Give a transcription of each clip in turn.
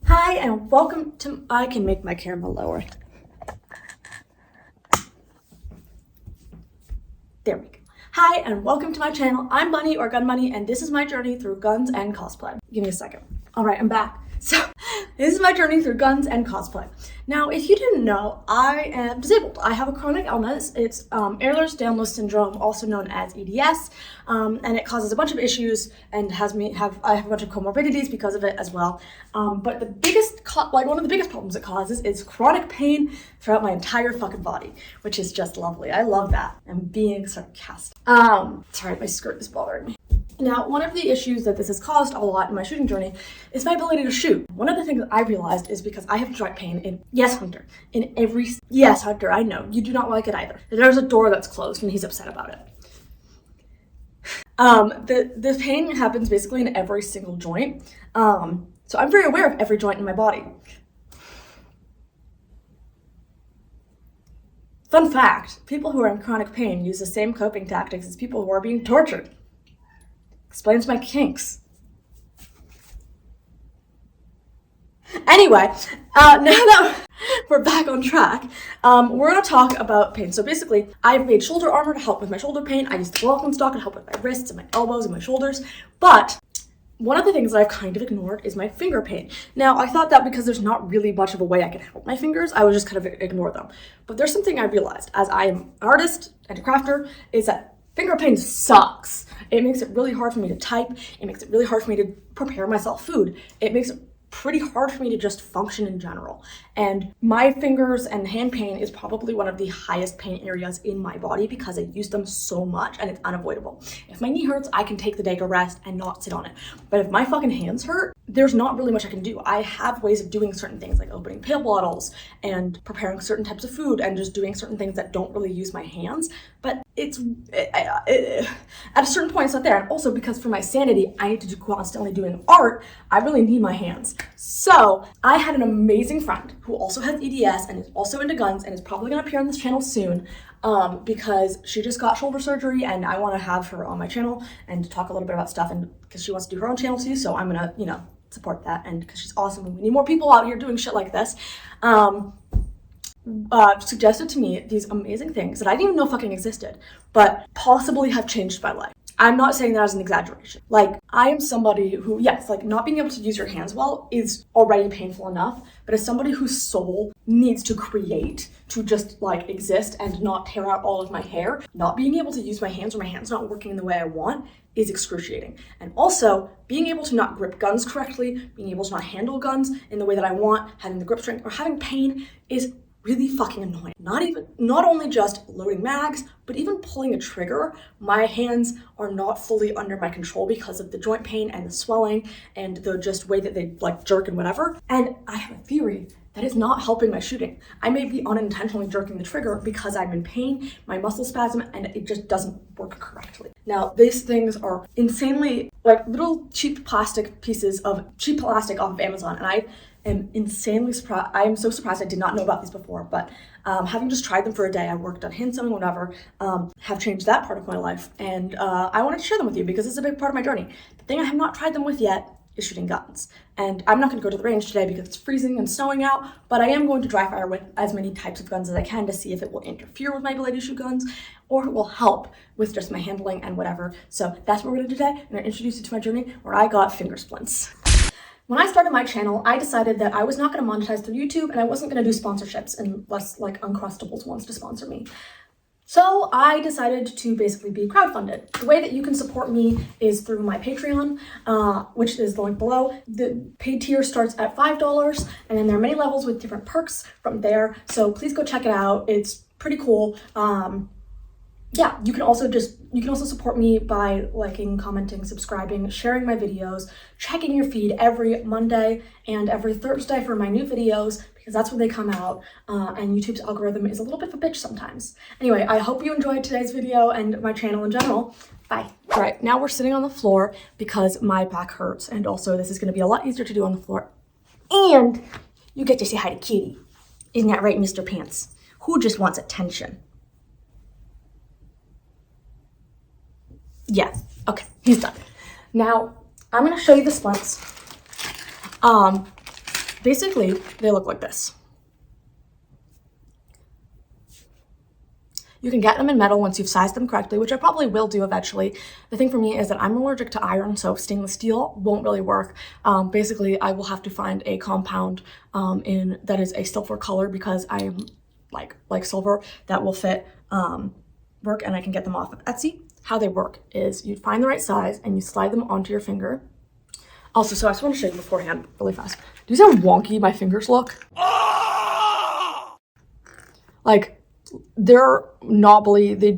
Hi and welcome to, I can make my camera lower. There we go. Hi and welcome to my channel. I'm Bunny or GunBunny and this is my journey through guns and cosplay. Give me a second. All right, I'm back. So this is my journey through guns and cosplay. Now, if you didn't know, I am disabled. I have a chronic illness. It's Ehlers-Danlos syndrome, also known as EDS, and it causes a bunch of issues and I have a bunch of comorbidities because of it as well. But the biggest, one of the biggest problems it causes is chronic pain throughout my entire fucking body, which is just lovely. I love that. I'm being sarcastic. Sorry, my skirt is bothering me. Now, one of the issues that this has caused a lot in my shooting journey is my ability to shoot. One of the things that I realized is because I have joint pain in, yes, Hunter, yes, Hunter, I know, you do not like it either. There's a door that's closed and he's upset about it. The pain happens basically in every single joint. So I'm very aware of every joint in my body. Fun fact, people who are in chronic pain use the same coping tactics as people who are being tortured. Explains my kinks. Anyway, now that we're back on track, we're going to talk about pain. So basically, I've made shoulder armor to help with my shoulder pain. I used the Wilton stock to help with my wrists and my elbows and my shoulders. But one of the things that I've kind of ignored is my finger pain. Now, I thought that because there's not really much of a way I can help my fingers, I would just kind of ignore them. But there's something I realized as I am an artist and a crafter is that finger pain sucks. It makes it really hard for me to type. It makes it really hard for me to prepare myself food. It makes it pretty hard for me to just function in general. And my fingers and hand pain is probably one of the highest pain areas in my body because I use them so much and it's unavoidable. If my knee hurts, I can take the day to rest and not sit on it. But if my fucking hands hurt, there's not really much I can do. I have ways of doing certain things like opening pill bottles and preparing certain types of food and just doing certain things that don't really use my hands. But at a certain point, it's not there. And also because for my sanity, I need to do constantly doing art, I really need my hands. So I had an amazing friend who also has EDS and is also into guns and is probably going to appear on this channel soon because she just got shoulder surgery and I want to have her on my channel and talk a little bit about stuff and because she wants to do her own channel too. So I'm going to, support that and because she's awesome and we need more people out here doing shit like this. Suggested to me these amazing things that I didn't even know fucking existed, but possibly have changed my life. I'm not saying that as an exaggeration. Like, I am somebody who, yes, like not being able to use your hands well is already painful enough, but as somebody whose soul needs to create, to just like exist and not tear out all of my hair, not being able to use my hands or my hands not working in the way I want is excruciating. And also, being able to not grip guns correctly, being able to not handle guns in the way that I want, having the grip strength, or having pain is really fucking annoying. Not only just loading mags, but even pulling a trigger, my hands are not fully under my control because of the joint pain and the swelling and the just way that they like jerk and whatever. And I have a theory that is not helping my shooting. I may be unintentionally jerking the trigger because I'm in pain, my muscle spasm, and it just doesn't work correctly. Now, these things are insanely like little cheap plastic off of Amazon, and I am insanely surprised. I am so surprised I did not know about these before, but having just tried them for a day, I worked on hand sewing, whatever, have changed that part of my life. And I wanted to share them with you because it's a big part of my journey. The thing I have not tried them with yet is shooting guns. And I'm not gonna go to the range today because it's freezing and snowing out, but I am going to dry fire with as many types of guns as I can to see if it will interfere with my ability to shoot guns or it will help with just my handling and whatever. So that's what we're gonna do today. I'm gonna introduce you to my journey where I got finger splints. When I started my channel, I decided that I was not going to monetize through YouTube and I wasn't going to do sponsorships unless like Uncrustables wants to sponsor me. So I decided to basically be crowdfunded. The way that you can support me is through my Patreon, which is the link below. The paid tier starts at $5 and then there are many levels with different perks from there. So please go check it out. It's pretty cool. Yeah, you can also support me by liking, commenting, subscribing, sharing my videos, checking your feed every Monday and every Thursday for my new videos because that's when they come out. And YouTube's algorithm is a little bit of a bitch sometimes. Anyway, I hope you enjoyed today's video and my channel in general. Bye. All right, now we're sitting on the floor because my back hurts and also this is going to be a lot easier to do on the floor. And you get to say hi to Kitty. Isn't that right, Mr. Pants? Who just wants attention? Yeah, okay, he's done. Now, I'm gonna show you the splints. Basically, they look like this. You can get them in metal once you've sized them correctly, which I probably will do eventually. The thing for me is that I'm allergic to iron, so stainless steel won't really work. Basically, I will have to find a compound that is a silver color, because I am like silver, that will fit work, and I can get them off of Etsy. How they work is you find the right size and you slide them onto your finger. Also, so I just want to show you beforehand really fast. Do you see how wonky my fingers look? Like, they're knobbly, they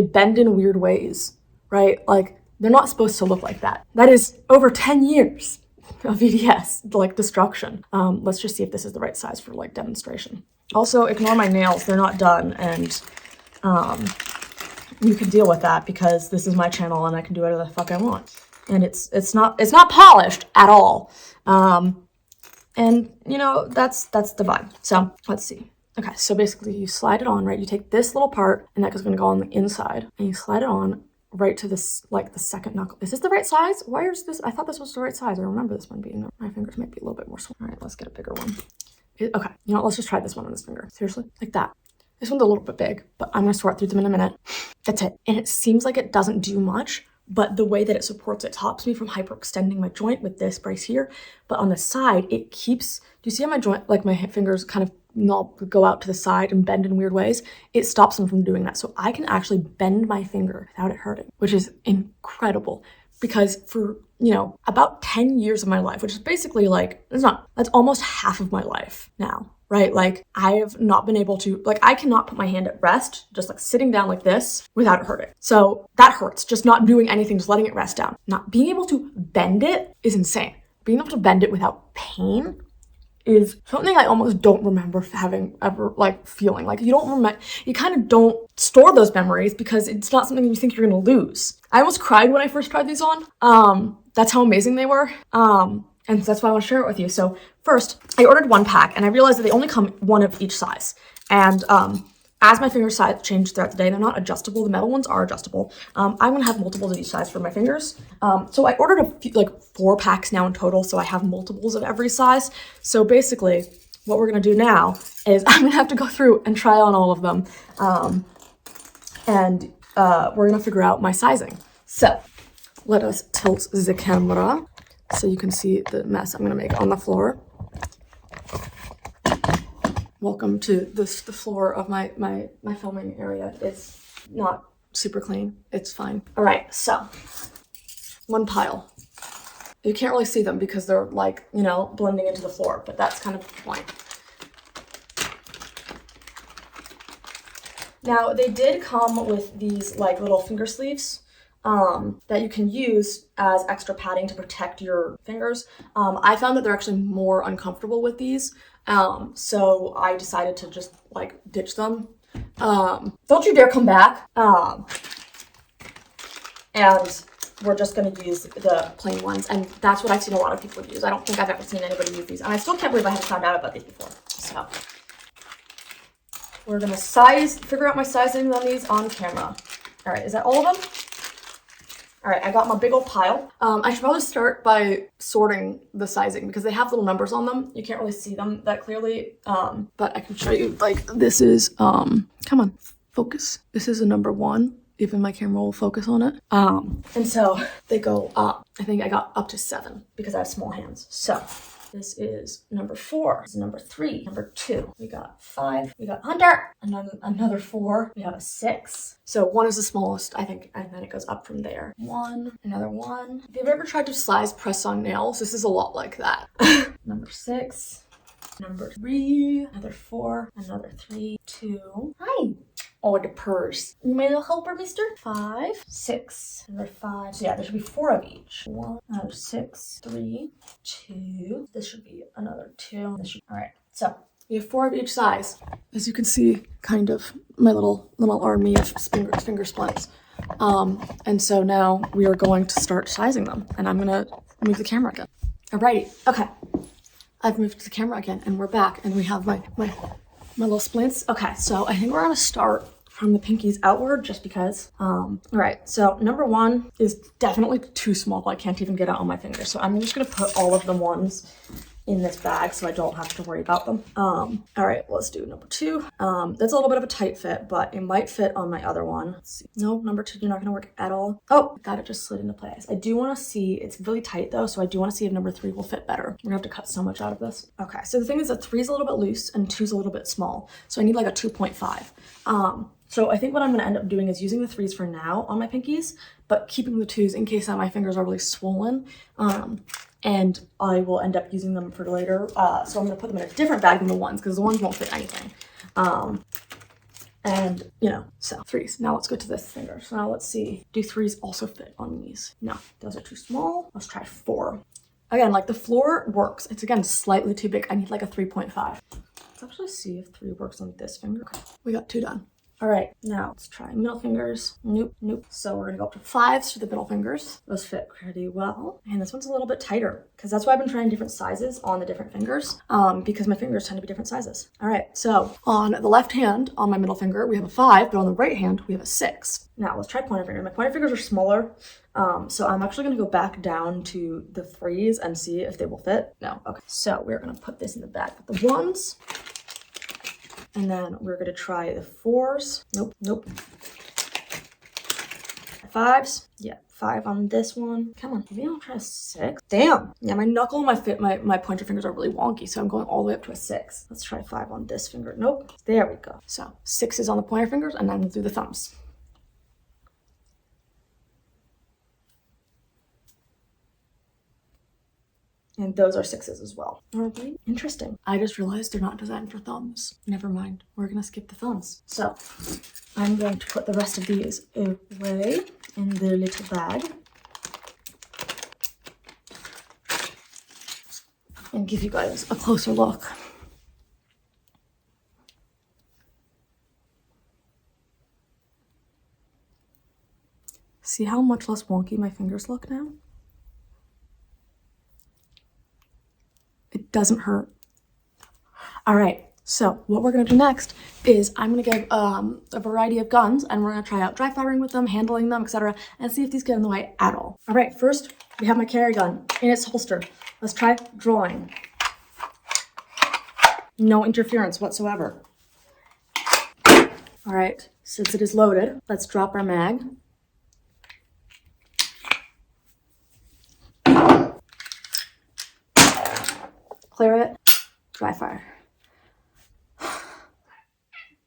bend in weird ways, right? Like, they're not supposed to look like that. That is over 10 years of VDS, like, destruction. Let's just see if this is the right size for, like, demonstration. Also, ignore my nails, they're not done, and you can deal with that because this is my channel and I can do whatever the fuck I want. And it's not polished at all. And you know, that's the vibe. So let's see. Okay, so basically you slide it on, right? You take this little part, and that is gonna go on the inside, and you slide it on right to this, like, the second knuckle. Is this the right size? Why is this? I thought this was the right size. I remember this one being, my fingers might be a little bit more small. All right, let's get a bigger one. Okay, you know what? Let's just try this one on this finger. Seriously, like that. This one's a little bit big, but I'm gonna sort through them in a minute. That's it. And it seems like it doesn't do much, but the way that it supports it stops me from hyperextending my joint with this brace here. But on the side, it keeps, do you see how my joint, like my fingers kind of go out to the side and bend in weird ways? It stops them from doing that. So I can actually bend my finger without it hurting, which is incredible. Because for, you know, about 10 years of my life, which is basically like, that's almost half of my life now, right? Like, I have not been able to, like, I cannot put my hand at rest, just like sitting down like this without it hurting. So that hurts, just not doing anything, just letting it rest down. Not being able to bend it is insane. Being able to bend it without pain is something I almost don't remember having ever, like, feeling. Like, you kind of don't store those memories because it's not something you think you're gonna lose. I almost cried when I first tried these on. That's how amazing they were. And that's why I want to share it with you. So first, I ordered one pack, and I realized that they only come one of each size. And as my finger size changed throughout the day, they're not adjustable. The metal ones are adjustable. I'm gonna have multiples of each size for my fingers. So I ordered a few, like 4 packs now in total, so I have multiples of every size. So basically, what we're gonna do now is I'm gonna have to go through and try on all of them. We're gonna figure out my sizing. So let us tilt the camera so you can see the mess I'm gonna make on the floor. Welcome to the floor of my filming area. It's not super clean. It's fine. All right, so one pile. You can't really see them because they're, like, you know, blending into the floor, but that's kind of the point. Now, they did come with these, like, little finger sleeves that you can use as extra padding to protect your fingers. I found that they're actually more uncomfortable with these. So I decided to just, like, ditch them. Don't you dare come back. And we're just gonna use the plain ones, and that's what I've seen a lot of people use. I don't think I've ever seen anybody use these, and I still can't believe I haven't found out about these before. So we're gonna figure out my sizing on these on camera. All right, is that all of them? All right, I got my big old pile. I should probably start by sorting the sizing because they have little numbers on them. You can't really see them that clearly, but I can show you. Like, this is, come on, focus. This is a number 1. Even my camera will focus on it. And so they go up. I think I got up to 7 because I have small hands. So this is number 4. This is number 3. Number 2. We got 5. We got under. Another 4. We have a 6. So 1 is the smallest, I think, and then it goes up from there. 1. Another 1. If you've ever tried to size press-on nails, this is a lot like that. Number 6. Number 3. Another 4. Another 3. 2. Hi. Oh, the purse. My little helper, mister. 5, 6, number 5. So yeah, there should be 4 of each. 1, another 6, 3, 2. This should be another 2. This should, all right. So we have 4 of each size. As you can see, kind of my little army of finger splints. And so now we are going to start sizing them, and I'm gonna move the camera again. Alrighty. Okay. I've moved the camera again, and we're back, and we have my little splints. Okay, so I think we're gonna start from the pinkies outward just because. All right, so number 1 is definitely too small. I can't even get it on my finger. So I'm just gonna put all of the ones in this bag so I don't have to worry about them. All right, let's do number 2. That's a little bit of a tight fit, but it might fit on my other one. Let's see. No, number 2, you're not gonna work at all. Oh, God, it just slid into place. I do wanna see, it's really tight though, so I do wanna see if number 3 will fit better. We're gonna have to cut so much out of this. Okay, so the thing is that 3 is a little bit loose and 2 is a little bit small. So I need like a 2.5. So I think what I'm gonna end up doing is using the 3s for now on my pinkies, but keeping the 2s in case that my fingers are really swollen. And I will end up using them for later. So I'm gonna put them in a different bag than the 1s because the 1s won't fit anything. And you know, so 3s. Now let's go to this finger. So now let's see, do 3s also fit on these? No, those are too small. Let's try 4. Again, like the floor works. It's again slightly too big. I need like a 3.5. Let's actually see if 3 works on this finger. Okay, we got 2 done. All right, now let's try middle fingers. Nope, nope. So we're gonna go up to 5s for the middle fingers. Those fit pretty well. And this one's a little bit tighter because that's why I've been trying different sizes on the different fingers because my fingers tend to be different sizes. All right, so on the left hand, on my middle finger, we have a 5, but on the right hand, we have a 6. Now let's try pointer finger. My pointer fingers are smaller, so I'm actually gonna go back down to the 3s and see if they will fit. No, okay. So we're gonna put this in the bag with the 1s. And then we're gonna try the 4s. Nope, nope. 5s. Yeah, 5 on this one. Come on, maybe I'll try a 6. Damn. Yeah, my knuckle and my pointer fingers are really wonky, so I'm going all the way up to a 6. Let's try 5 on this finger. Nope. There we go. So 6 is on the pointer fingers, and then we'll do the thumbs. And those are 6s as well. Okay, interesting. I just realized they're not designed for thumbs. Never mind, we're gonna skip the thumbs. So I'm going to put the rest of these away in the little bag. And give you guys a closer look. See how much less wonky my fingers look now? It doesn't hurt. All right, so what we're gonna do next is I'm gonna give a variety of guns and we're gonna try out dry firing with them, handling them, etc., and see if these get in the way at all. All right, first we have my carry gun in its holster. Let's try drawing. No interference whatsoever. All right, since it is loaded, let's drop our mag. Clear it, dry fire.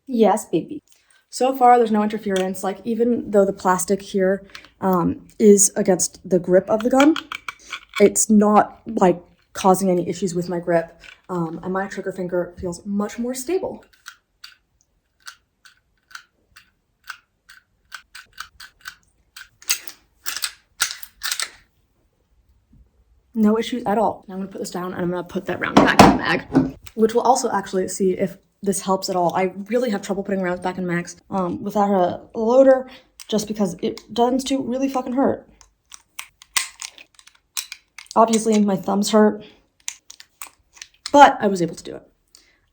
Yes, baby. So far, there's no interference. Like, even though the plastic here is against the grip of the gun, it's not like causing any issues with my grip. And my trigger finger feels much more stable. No issues at all. Now I'm gonna put this down and I'm gonna put that round back in the bag, which will also actually see if this helps at all. I really have trouble putting rounds back in mags without a loader, just because it tends to really fucking hurt. Obviously my thumbs hurt, but I was able to do it.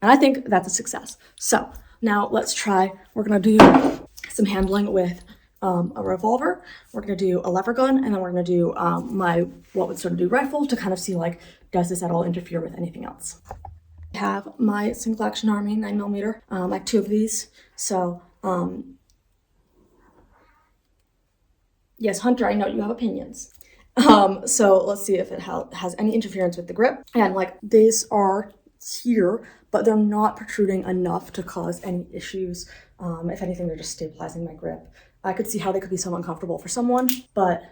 And I think that's a success. So now let's try, we're gonna do some handling with a revolver. We're gonna do a lever gun, and then we're gonna do my what would sort of do rifle to kind of see, like, does this at all interfere with anything else. I have my single action Army 9mm, like 2 of these. So yes, Hunter, I know you have opinions. So let's see if it has any interference with the grip. And like, these are here, but they're not protruding enough to cause any issues. If anything, they're just stabilizing my grip. I could see how they could be so uncomfortable for someone, but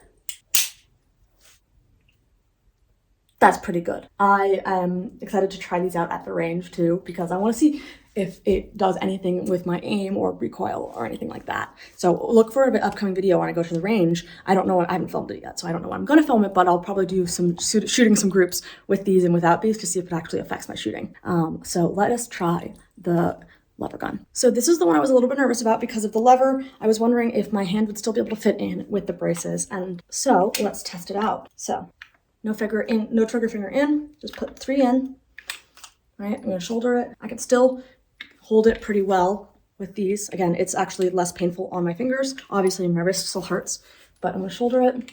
that's pretty good. I am excited to try these out at the range too, because I want to see if it does anything with my aim or recoil or anything like that. So look for an upcoming video when I go to the range. I don't know, I haven't filmed it yet, so I don't know when I'm going to film it, but I'll probably do some shooting some groups with these and without these to see if it actually affects my shooting. So let us try the lever gun. So this is the one I was a little bit nervous about because of the lever. I was wondering if my hand would still be able to fit in with the braces, and so let's test it out. So no trigger finger in, just put 3 in. All right, I'm gonna shoulder it. I can still hold it pretty well with these. Again, it's actually less painful on my fingers. Obviously, my wrist still hurts, but I'm gonna shoulder it.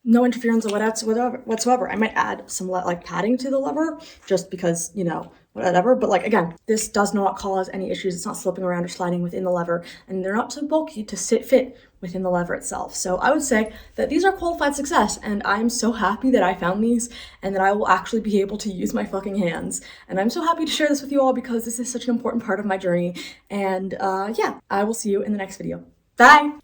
No interference whatsoever. I might add some like padding to the lever just because, you know, whatever. But like, again, this does not cause any issues. It's not slipping around or sliding within the lever, and they're not too bulky to fit within the lever itself. So I would say that these are qualified success, and I'm so happy that I found these and that I will actually be able to use my fucking hands. And I'm so happy to share this with you all because this is such an important part of my journey. And yeah, I will see you in the next video. Bye!